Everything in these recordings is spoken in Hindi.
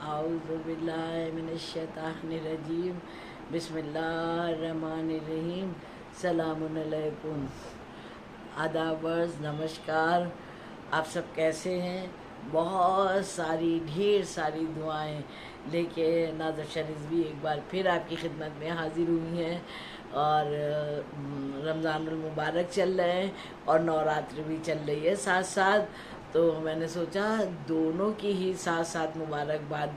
आऊज़ुबिल्लाहिमिनश्शैतानिर्रजीम बिस्मिल्लाहिर्रहमानिर्रहीम सलामुन अलैकुम। आदाबर्स नमस्कार। आप सब कैसे हैं? बहुत सारी ढेर सारी दुआएं लेके नाज़र शरीफ भी एक बार फिर आपकी खिदमत में हाजिर हुई हैं और रमज़ानुल मुबारक चल रहे हैं और नवरात्रि भी चल रही है साथ साथ। तो मैंने सोचा दोनों की ही साथ साथ मुबारकबाद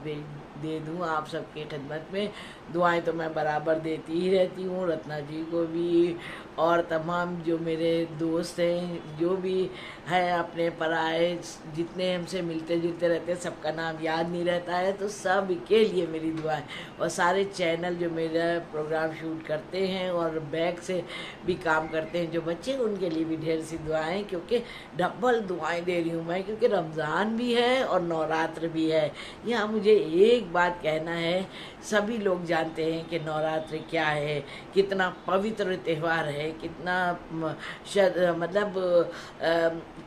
दे दूँ आप सबकी खिदमत में। दुआएं तो मैं बराबर देती ही रहती हूँ, रत्ना जी को भी और तमाम जो मेरे दोस्त हैं जो भी हैं अपने पराए जितने हमसे मिलते जुलते रहते हैं, सबका नाम याद नहीं रहता है, तो सब के लिए मेरी दुआएं। और सारे चैनल जो मेरा प्रोग्राम शूट करते हैं और बैक से भी काम करते हैं जो बच्चे, उनके लिए भी ढेर सी दुआएं, क्योंकि डबल दुआएं दे रही हूँ मैं, क्योंकि रमज़ान भी है और नवरात्र भी है। यहाँ मुझे एक बात कहना है, सभी लोग जानते हैं कि नवरात्रि क्या है, कितना पवित्र त्यौहार है, कितना मतलब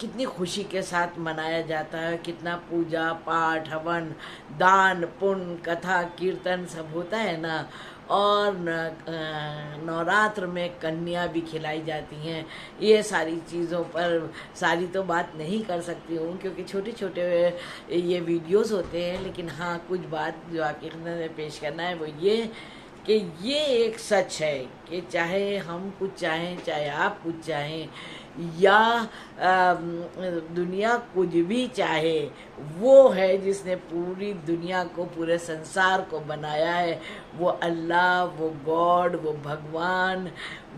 कितनी खुशी के साथ मनाया जाता है, कितना पूजा पाठ हवन दान पुण्य कथा कीर्तन सब होता है ना। और नवरात्र में कन्या भी खिलाई जाती हैं। ये सारी चीज़ों पर सारी तो बात नहीं कर सकती हूँ क्योंकि छोटे छोटे ये वीडियोस होते हैं, लेकिन हाँ कुछ बात जो आपकी खिदमत में पेश करना है वो ये कि ये एक सच है कि चाहे हम कुछ चाहें, चाहे आप कुछ चाहें, या दुनिया कुछ भी चाहे, वो है जिसने पूरी दुनिया को पूरे संसार को बनाया है, वो अल्लाह, वो गॉड, वो भगवान,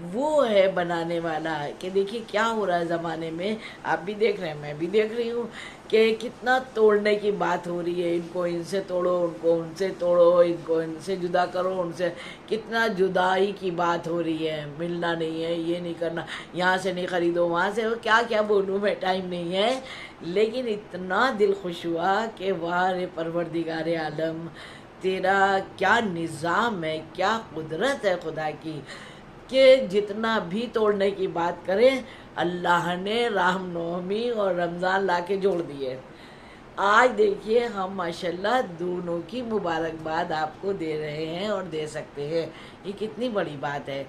वो है बनाने वाला। कि देखिए क्या हो रहा है ज़माने में, आप भी देख रहे हैं मैं भी देख रही हूँ कि कितना तोड़ने की बात हो रही है। इनको इनसे तोड़ो, उनको उनसे तोड़ो, इनको इनसे जुदा करो, उनसे कितना जुदाई की बात हो रही है। मिलना नहीं है, ये नहीं करना, यहाँ से नहीं ख़रीदो, वहाँ से, क्या क्या बोलूँ मैं, टाइम नहीं है। लेकिन इतना दिल खुश हुआ कि वाह रे परवरदिगार आलम, तेरा क्या निज़ाम है, क्या कुदरत है खुदा की, कि जितना भी तोड़ने की बात करें, अल्लाह ने रामनवमी और रमज़ान ला के जोड़ दिए। आज देखिए हम माशाल्लाह दोनों की मुबारकबाद आपको दे रहे हैं और दे सकते हैं, ये कितनी बड़ी बात है।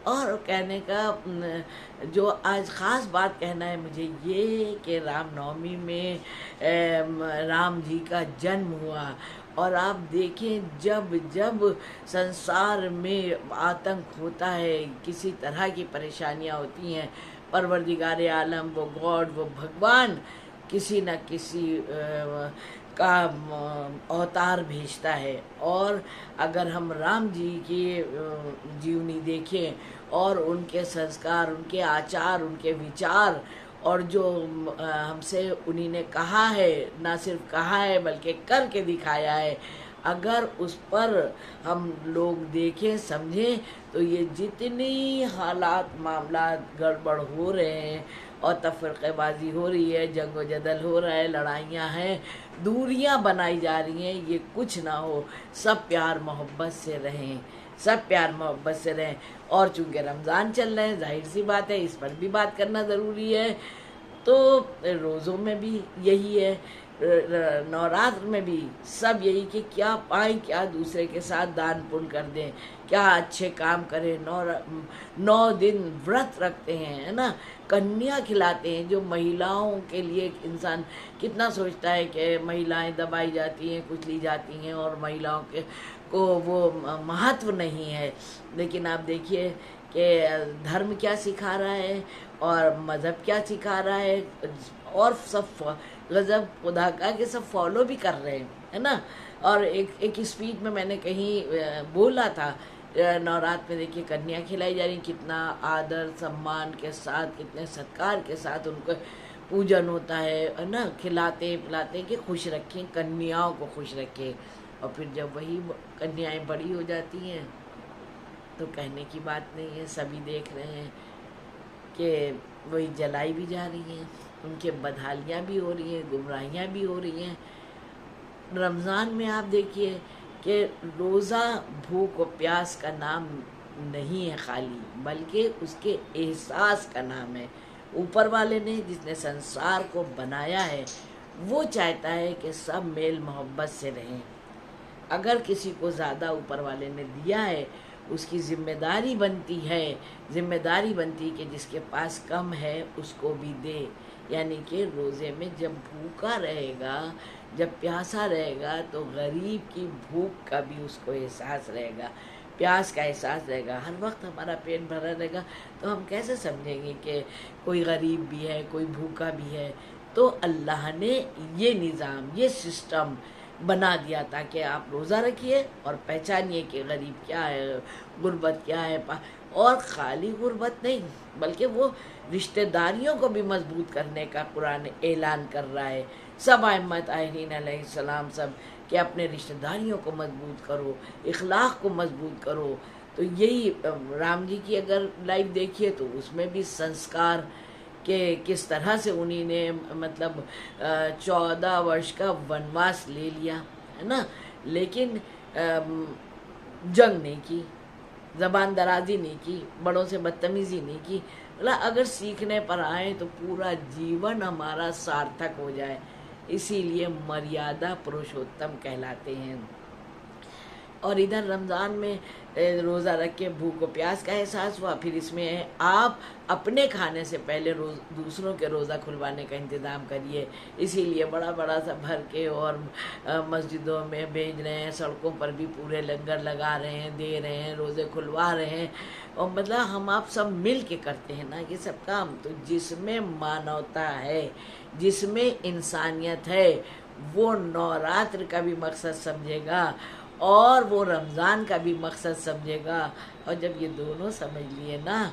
और कहने का जो आज ख़ास बात कहना है मुझे ये कि रामनवमी में राम जी का जन्म हुआ। और आप देखें जब जब संसार में आतंक होता है, किसी तरह की परेशानियां होती हैं, परवरदिगार आलम, वो गॉड, वो भगवान किसी न किसी का अवतार भेजता है। और अगर हम राम जी की जीवनी देखें और उनके संस्कार, उनके आचार, उनके विचार, और जो हमसे उन्हीं ने कहा है, ना सिर्फ कहा है बल्कि करके दिखाया है, अगर उस पर हम लोग देखें समझें तो ये जितनी हालात मामला गड़बड़ हो रहे हैं और तफरक़ेबाज़ी हो रही है, जंग व जदल हो रहा है, लड़ाइयाँ हैं, दूरियां बनाई जा रही हैं, ये कुछ ना हो, सब प्यार मोहब्बत से रहें, सब प्यार मोहब्बत से रहें। और चूँकि रमज़ान चल रहे हैं, जाहिर सी बात है इस पर भी बात करना ज़रूरी है। तो रोज़ों में भी यही है, नवरात्र में भी सब यही कि क्या पाएँ, क्या दूसरे के साथ दान पुण्य कर दें, क्या अच्छे काम करें। 9 दिन व्रत रखते हैं, है ना, कन्या खिलाते हैं, जो महिलाओं के लिए इंसान कितना सोचता है कि महिलाएं दबाई जाती हैं, कुचली जाती हैं और महिलाओं के को वो महत्व नहीं है। लेकिन आप देखिए कि धर्म क्या सिखा रहा है और मज़हब क्या सिखा रहा है, और सब गज़ब खुदा का कि सब फॉलो भी कर रहे हैं, है ना। और एक स्पीच में मैंने कहीं बोला था, नवरात्र में देखिए कन्या खिलाई जा रही, कितना आदर सम्मान के साथ, कितने सत्कार के साथ उनको पूजन होता है ना, खिलाते पिलाते कि खुश रखें, कन्याओं को खुश रखें। और फिर जब वही कन्याएं बड़ी हो जाती हैं तो कहने की बात नहीं है, सभी देख रहे हैं कि वही जलाई भी जा रही हैं, उनके बदहालियाँ भी हो रही हैं, गुमराहियाँ भी हो रही हैं। रमज़ान में आप देखिए कि रोज़ा भूख और प्यास का नाम नहीं है खाली, बल्कि उसके एहसास का नाम है। ऊपर वाले ने, जिसने संसार को बनाया है, वो चाहता है कि सब मेल मोहब्बत से रहें, अगर किसी को ज़्यादा ऊपर वाले ने दिया है, उसकी जिम्मेदारी बनती कि जिसके पास कम है उसको भी दे। यानी कि रोज़े में जब भूखा रहेगा, जब प्यासा रहेगा, तो गरीब की भूख का भी उसको एहसास रहेगा, प्यास का एहसास रहेगा। हर वक्त हमारा पेट भरा रहेगा तो हम कैसे समझेंगे कि कोई गरीब भी है, कोई भूखा भी है। तो अल्लाह ने ये निज़ाम, ये सिस्टम बना दिया ताकि आप रोज़ा रखिए और पहचानिए कि गरीब क्या है, गुर्बत क्या है। और ख़ाली गुर्बत नहीं, बल्कि वो रिश्तेदारियों को भी मजबूत करने का कुरान ऐलान कर रहा है। सब अइम्मत ताहिरीन अलैहिस्सलाम सब कि अपने रिश्तेदारियों को मजबूत करो, इखलाक को मजबूत करो। तो यही राम जी की अगर लाइफ देखिए तो उसमें भी संस्कार कि किस तरह से उन्हीं ने मतलब 14 वर्ष का वनवास ले लिया, है ना, लेकिन जंग नहीं की, ज़बान दराजी नहीं की, बड़ों से बदतमीज़ी नहीं की। मतलब अगर सीखने पर आए तो पूरा जीवन हमारा सार्थक हो जाए। इसीलिए मर्यादा पुरुषोत्तम कहलाते हैं। और इधर रमज़ान में रोज़ा रख के भूख और प्यास का एहसास हुआ। फिर इसमें है आप अपने खाने से पहले दूसरों के रोज़ा खुलवाने का इंतज़ाम करिए। इसीलिए बड़ा बड़ा सा भर के और मस्जिदों में भेज रहे हैं, सड़कों पर भी पूरे लंगर लगा रहे हैं, दे रहे हैं, रोज़े खुलवा रहे हैं। और मतलब हम आप सब मिल के करते हैं ना ये सब काम। तो जिसमें मानवता है, जिसमें इंसानियत है, वो नवरात्र का भी मकसद समझेगा और वो रमज़ान का भी मकसद समझेगा। और जब ये दोनों समझ लिए ना,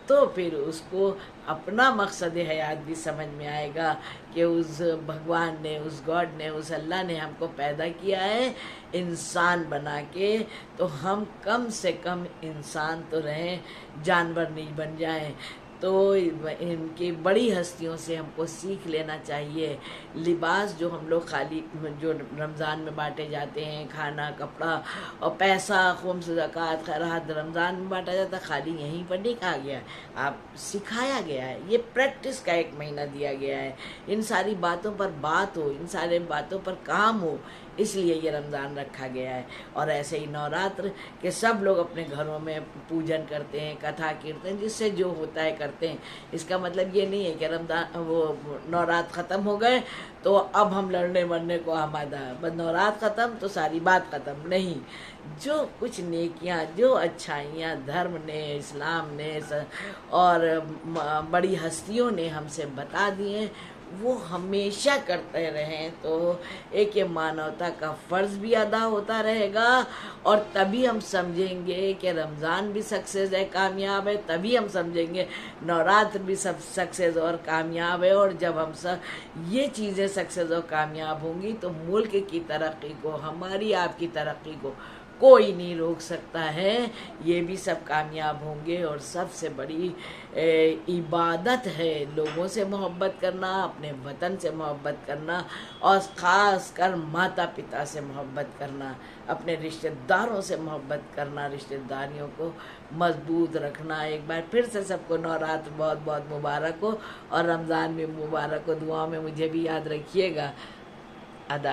तो फिर उसको अपना मकसद हयात भी समझ में आएगा कि उस भगवान ने, उस गॉड ने, उस अल्लाह ने हमको पैदा किया है इंसान बना के, तो हम कम से कम इंसान तो रहें, जानवर नहीं बन जाएं। तो इनकी बड़ी हस्तियों से हमको सीख लेना चाहिए। लिबास जो हम लोग खाली जो रमज़ान में बांटे जाते हैं, खाना, कपड़ा और पैसा, खुम्स, ज़कात, खैरात रमज़ान में बांटा जाता है, खाली यहीं पर नहीं कहा गया है, आप सिखाया गया है। ये प्रैक्टिस का 1 महीना दिया गया है। इन सारी बातों पर बात हो, इन सारे बातों पर काम हो, इसलिए ये रमज़ान रखा गया है। और ऐसे ही नवरात्र के सब लोग अपने घरों में पूजन करते हैं, कथा कीर्तन, जिससे जो होता है करते हैं। इसका मतलब ये नहीं है कि रमज़ान वो नवरात्र ख़त्म हो गए तो अब हम लड़ने मरने को आमादा है, बस नवरात्र ख़त्म तो सारी बात ख़त्म। नहीं, जो कुछ नेकियां, जो अच्छाइयाँ धर्म ने, इस्लाम ने और बड़ी हस्तियों ने हमसे बता दी हैं, वो हमेशा करते रहें तो एक ये मानवता का फ़र्ज़ भी अदा होता रहेगा। और तभी हम समझेंगे कि रमज़ान भी सक्सेस है, कामयाब है। तभी हम समझेंगे नवरात्र भी सब सक्सेस और कामयाब है। और जब हम सब ये चीज़ें सक्सेस और कामयाब होंगी तो मुल्क की तरक्की को, हमारी आपकी तरक्की को कोई नहीं रोक सकता है। ये भी सब कामयाब होंगे। और सबसे बड़ी इबादत है लोगों से मोहब्बत करना, अपने वतन से मोहब्बत करना और ख़ास कर माता पिता से मोहब्बत करना, अपने रिश्तेदारों से मोहब्बत करना, रिश्तेदारियों को मजबूत रखना। एक बार फिर से सबको नवरात्र बहुत बहुत मुबारक हो और रमज़ान भी मुबारक हो। दुआ में मुझे भी याद रखिएगा। आदाब।